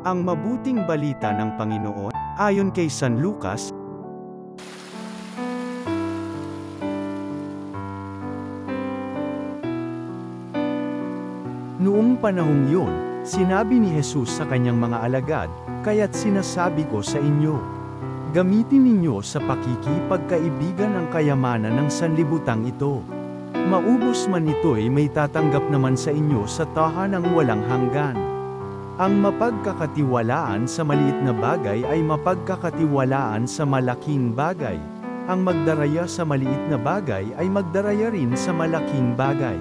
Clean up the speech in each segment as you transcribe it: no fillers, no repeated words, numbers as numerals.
Ang mabuting balita ng Panginoon, ayon kay San Lucas. Noong panahong yun, sinabi ni Jesus sa kanyang mga alagad, "Kaya't sinasabi ko sa inyo, gamitin ninyo sa pakikipagkaibigan ang kayamanan ng sanlibutan ito. Maubos man ito'y may tatanggap naman sa inyo sa tahanang walang hanggan. Ang mapagkakatiwalaan sa maliit na bagay ay mapagkakatiwalaan sa malaking bagay. Ang magdaraya sa maliit na bagay ay magdaraya rin sa malaking bagay.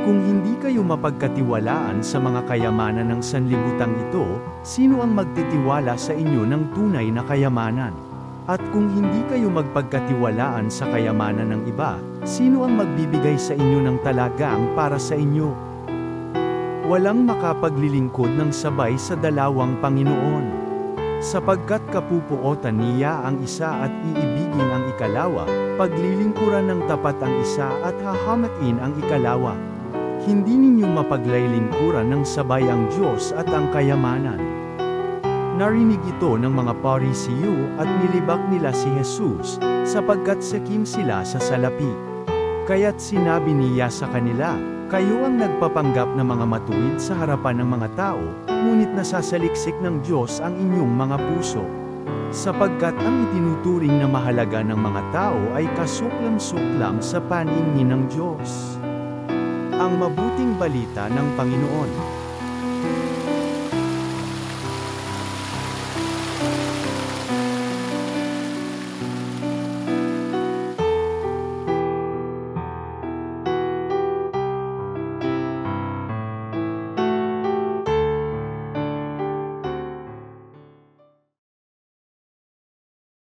Kung hindi kayo mapagkatiwalaan sa mga kayamanan ng sanlibutan ito, sino ang magtitiwala sa inyo ng tunay na kayamanan? At kung hindi kayo magpagkatiwalaan sa kayamanan ng iba, sino ang magbibigay sa inyo ng talagang para sa inyo? Walang makapaglilingkod ng sabay sa dalawang Panginoon. Sapagkat kapupuotan niya ang isa at iibigin ang ikalawa, paglilingkuran ng tapat ang isa at hahamatin ang ikalawa. Hindi ninyo mapaglaylingkuran ng sabay ang Diyos at ang kayamanan." Narinig ito ng mga Parisiyo at nilibak nila si Jesus, sapagkat sakim sila sa salapi. Kaya't sinabi niya sa kanila, "Kayo ang nagpapanggap na mga matuwid sa harapan ng mga tao, ngunit nasasaliksik ng Diyos ang inyong mga puso. Sapagkat ang itinuturing na mahalaga ng mga tao ay kasuklam-suklam sa paningin ng Diyos." Ang mabuting balita ng Panginoon.